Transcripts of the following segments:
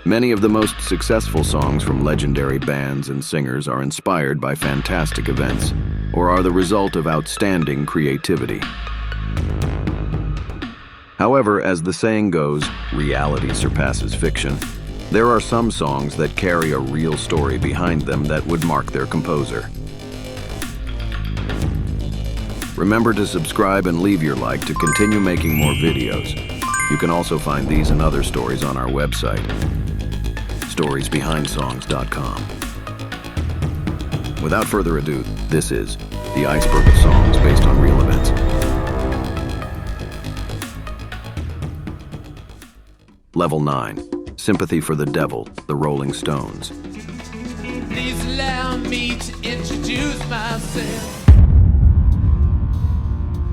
Many of the most successful songs from legendary bands and singers are inspired by fantastic events, or are the result of outstanding creativity. However, as the saying goes, reality surpasses fiction. There are some songs that carry a real story behind them that would mark their composer. Remember to subscribe and leave your like to continue making more videos. You can also find these and other stories on our website, storiesbehindsongs.com. Without further ado, this is the Iceberg of songs based on real events. Level 9, Sympathy for the Devil, The Rolling Stones. Please allow me to introduce myself.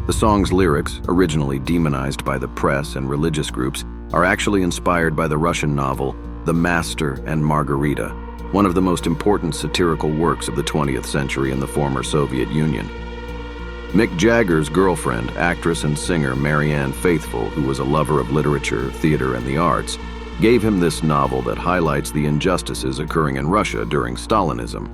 The song's lyrics, originally demonized by the press and religious groups, are actually inspired by the Russian novel The Master and Margarita, one of the most important satirical works of the 20th century in the former Soviet Union. Mick Jagger's girlfriend, actress and singer Marianne Faithfull, who was a lover of literature, theater, and the arts, gave him this novel that highlights the injustices occurring in Russia during Stalinism.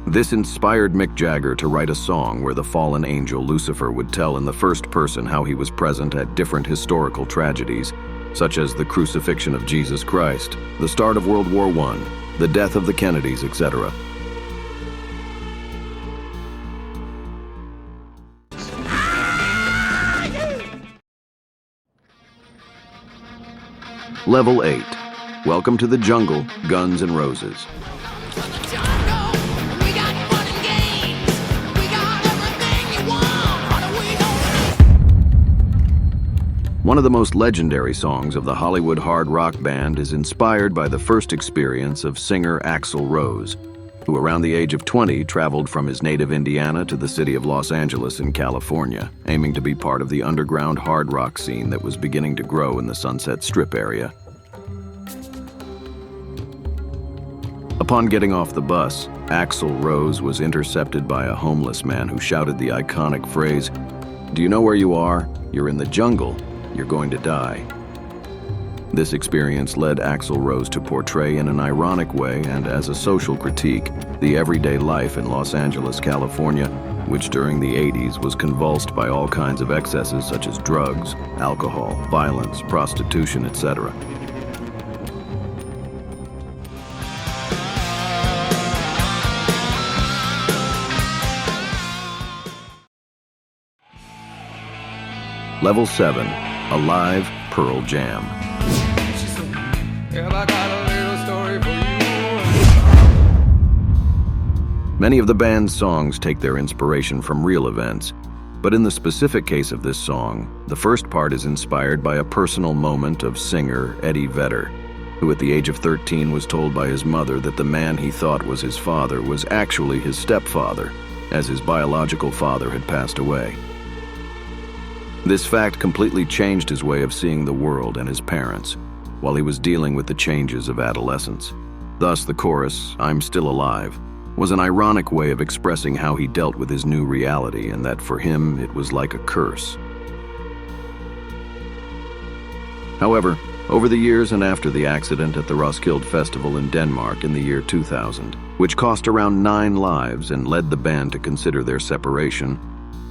This inspired Mick Jagger to write a song where the fallen angel Lucifer would tell in the first person how he was present at different historical tragedies, such as the crucifixion of Jesus Christ, the start of World War I, the death of the Kennedys, etc. Level 8, Welcome to the Jungle, Guns N' Roses. One of the most legendary songs of the Hollywood hard rock band is inspired by the first experience of singer Axl Rose, who around the age of 20 traveled from his native Indiana to the city of Los Angeles in California, aiming to be part of the underground hard rock scene that was beginning to grow in the Sunset Strip area. Upon getting off the bus, Axl Rose was intercepted by a homeless man who shouted the iconic phrase, "Do you know where you are? You're in the jungle. You're going to die." This experience led Axl Rose to portray in an ironic way and as a social critique the everyday life in Los Angeles, California, which during the 80s was convulsed by all kinds of excesses such as drugs, alcohol, violence, prostitution, etc. Level 7, Alive, Pearl Jam. She said, "Well, I got a little story for you." Many of the band's songs take their inspiration from real events, but in the specific case of this song, the first part is inspired by a personal moment of singer Eddie Vedder, who at the age of 13 was told by his mother that the man he thought was his father was actually his stepfather, as his biological father had passed away. This fact completely changed his way of seeing the world and his parents, while he was dealing with the changes of adolescence. Thus, the chorus, "I'm Still Alive," was an ironic way of expressing how he dealt with his new reality and that for him it was like a curse. However, over the years and after the accident at the Roskilde Festival in Denmark in the year 2000, which cost around 9 lives and led the band to consider their separation,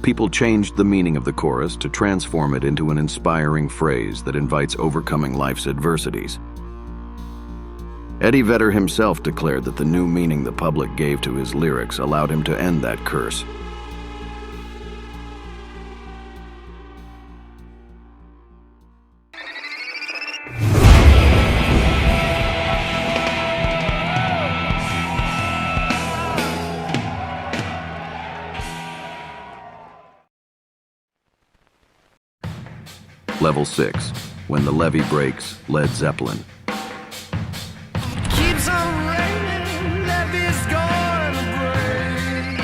people changed the meaning of the chorus to transform it into an inspiring phrase that invites overcoming life's adversities. Eddie Vedder himself declared that the new meaning the public gave to his lyrics allowed him to end that curse. Level 6, When the Levee Breaks, Led Zeppelin. Keeps on raining, levee's gonna break.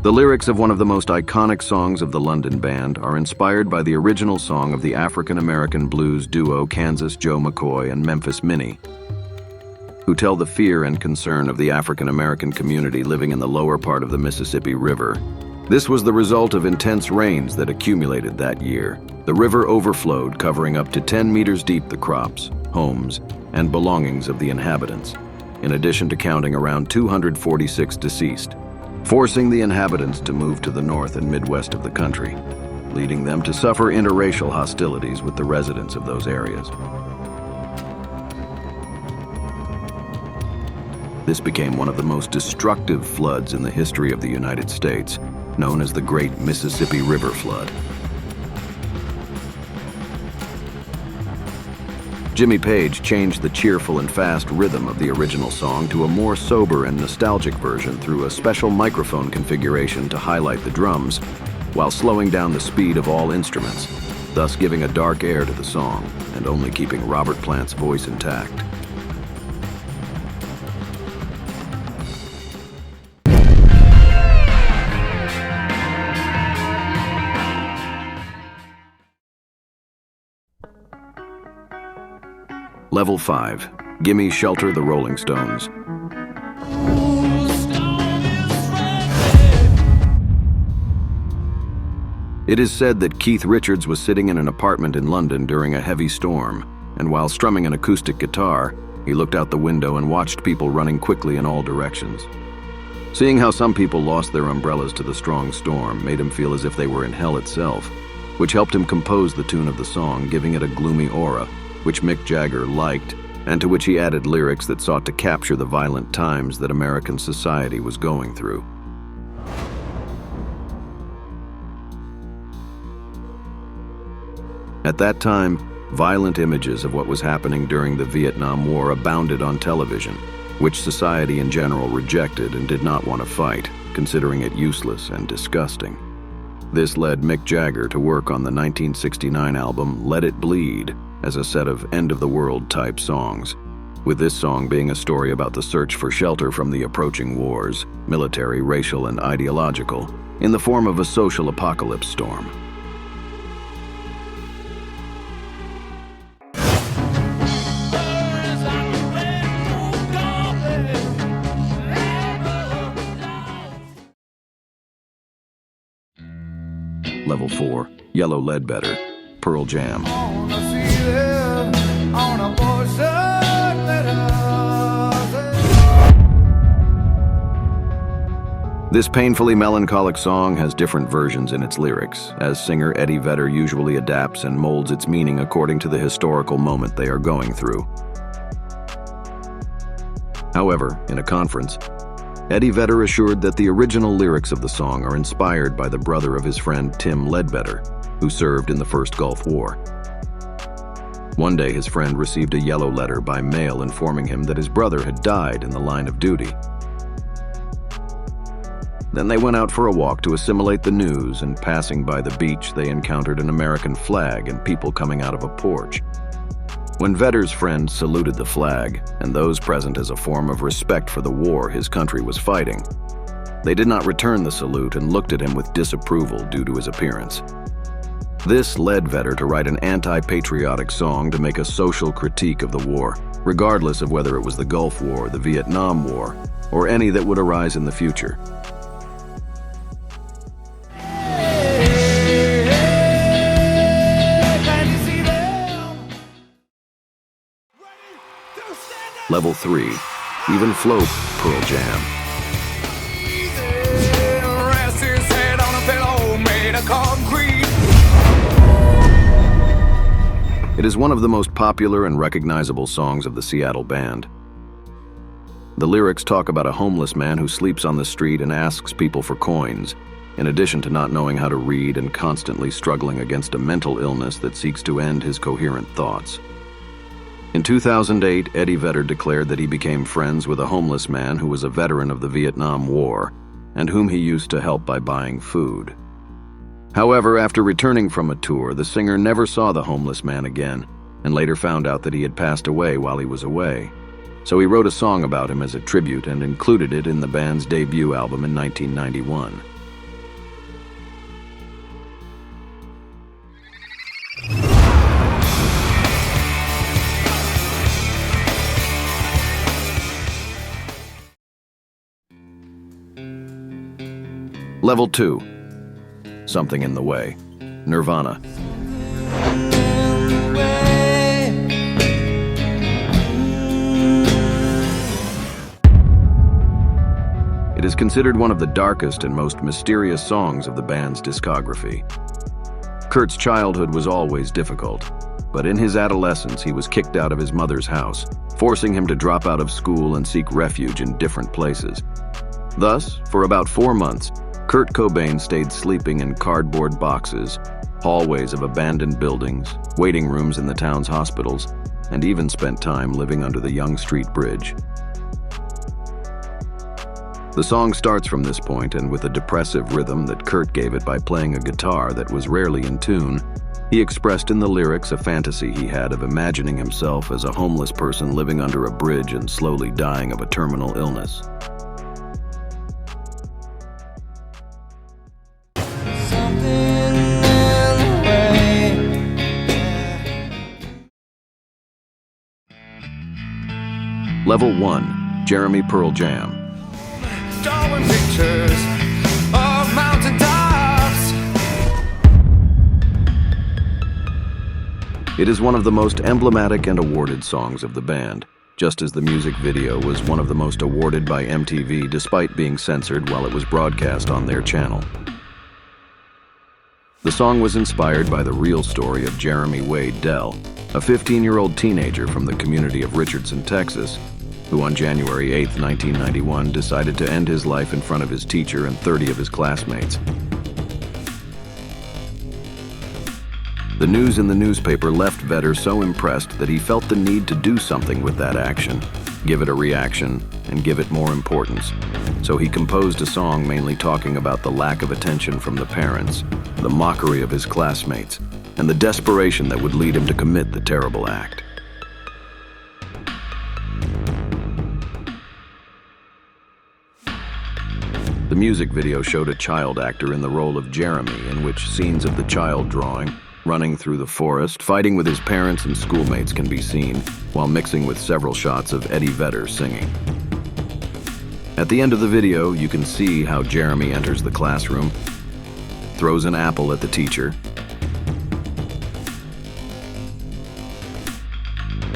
The lyrics of one of the most iconic songs of the London band are inspired by the original song of the African-American blues duo Kansas Joe McCoy and Memphis Minnie, who tell the fear and concern of the African-American community living in the lower part of the Mississippi River. This was the result of intense rains that accumulated that year, The river overflowed, covering up to 10 meters deep the crops, homes, and belongings of the inhabitants, in addition to counting around 246 deceased, forcing the inhabitants to move to the north and midwest of the country, leading them to suffer interracial hostilities with the residents of those areas. This became one of the most destructive floods in the history of the United States, known as the Great Mississippi River Flood. Jimmy Page changed the cheerful and fast rhythm of the original song to a more sober and nostalgic version through a special microphone configuration to highlight the drums, while slowing down the speed of all instruments, thus giving a dark air to the song and only keeping Robert Plant's voice intact. Level 5, Gimme Shelter, the Rolling Stones. It is said that Keith Richards was sitting in an apartment in London during a heavy storm, and while strumming an acoustic guitar, he looked out the window and watched people running quickly in all directions. Seeing how some people lost their umbrellas to the strong storm made him feel as if they were in hell itself, which helped him compose the tune of the song, giving it a gloomy aura, which Mick Jagger liked, and to which he added lyrics that sought to capture the violent times that American society was going through. At that time, violent images of what was happening during the Vietnam War abounded on television, which society in general rejected and did not want to fight, considering it useless and disgusting. This led Mick Jagger to work on the 1969 album Let It Bleed as a set of end-of-the-world type songs, with this song being a story about the search for shelter from the approaching wars, military, racial, and ideological, in the form of a social apocalypse storm. Level 4, Yellow Ledbetter, Pearl Jam. This painfully melancholic song has different versions in its lyrics, as singer Eddie Vedder usually adapts and molds its meaning according to the historical moment they are going through. However, in a conference, Eddie Vedder assured that the original lyrics of the song are inspired by the brother of his friend Tim Ledbetter, who served in the First Gulf War. One day his friend received a yellow letter by mail informing him that his brother had died in the line of duty. Then they went out for a walk to assimilate the news, and passing by the beach they encountered an American flag and people coming out of a porch. When Vedder's friend saluted the flag, and those present as a form of respect for the war his country was fighting, they did not return the salute and looked at him with disapproval due to his appearance. This led Vedder to write an anti-patriotic song to make a social critique of the war, regardless of whether it was the Gulf War, the Vietnam War, or any that would arise in the future. Level 3, Even Float, Pearl Jam. Rest his head on a pillow made of concrete. It is one of the most popular and recognizable songs of the Seattle band. The lyrics talk about a homeless man who sleeps on the street and asks people for coins, in addition to not knowing how to read and constantly struggling against a mental illness that seeks to end his coherent thoughts. In 2008, Eddie Vedder declared that he became friends with a homeless man who was a veteran of the Vietnam War and whom he used to help by buying food. However, after returning from a tour, the singer never saw the homeless man again and later found out that he had passed away while he was away. So he wrote a song about him as a tribute and included it in the band's debut album in 1991. Level 2, Something in the Way, Nirvana. It is considered one of the darkest and most mysterious songs of the band's discography. Kurt's childhood was always difficult, but in his adolescence he was kicked out of his mother's house, forcing him to drop out of school and seek refuge in different places. Thus, for about 4 months, Kurt Cobain stayed sleeping in cardboard boxes, hallways of abandoned buildings, waiting rooms in the town's hospitals, and even spent time living under the Yonge Street Bridge. The song starts from this point, and with a depressive rhythm that Kurt gave it by playing a guitar that was rarely in tune, he expressed in the lyrics a fantasy he had of imagining himself as a homeless person living under a bridge and slowly dying of a terminal illness. Level 1, Jeremy Pearl Jam. Drawing pictures of mountain tops. It is one of the most emblematic and awarded songs of the band, just as the music video was one of the most awarded by MTV despite being censored while it was broadcast on their channel. The song was inspired by the real story of Jeremy Wade Dell, a 15-year-old teenager from the community of Richardson, Texas, who on January 8, 1991 decided to end his life in front of his teacher and 30 of his classmates. The news in the newspaper left Vedder so impressed that he felt the need to do something with that action, give it a reaction, and give it more importance. So he composed a song mainly talking about the lack of attention from the parents, the mockery of his classmates, and the desperation that would lead him to commit the terrible act. The music video showed a child actor in the role of Jeremy, in which scenes of the child drawing, running through the forest, fighting with his parents and schoolmates can be seen, while mixing with several shots of Eddie Vedder singing. At the end of the video, you can see how Jeremy enters the classroom, throws an apple at the teacher,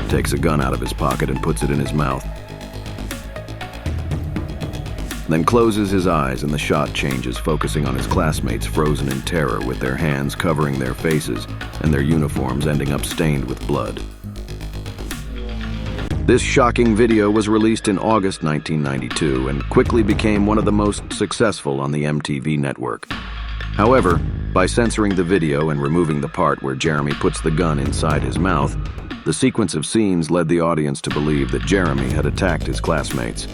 takes a gun out of his pocket and puts it in his mouth, then closes his eyes and the shot changes, focusing on his classmates frozen in terror with their hands covering their faces and their uniforms ending up stained with blood. This shocking video was released in August 1992 and quickly became one of the most successful on the MTV network. However, by censoring the video and removing the part where Jeremy puts the gun inside his mouth, the sequence of scenes led the audience to believe that Jeremy had attacked his classmates.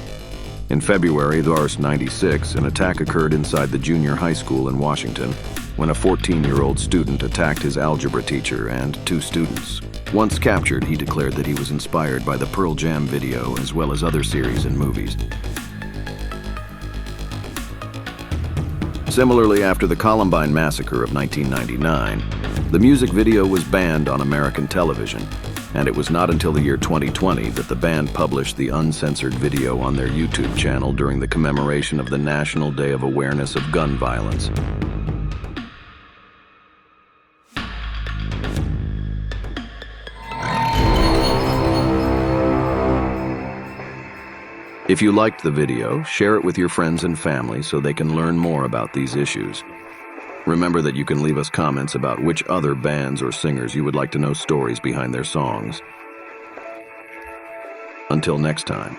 In February 1996, an attack occurred inside the junior high school in Washington when a 14-year-old student attacked his algebra teacher and 2 students. Once captured, he declared that he was inspired by the Pearl Jam video as well as other series and movies. Similarly, after the Columbine Massacre of 1999, the music video was banned on American television, and it was not until the year 2020 that the band published the uncensored video on their YouTube channel during the commemoration of the National Day of Awareness of Gun Violence. If you liked the video, share it with your friends and family so they can learn more about these issues. Remember that you can leave us comments about which other bands or singers you would like to know stories behind their songs. Until next time.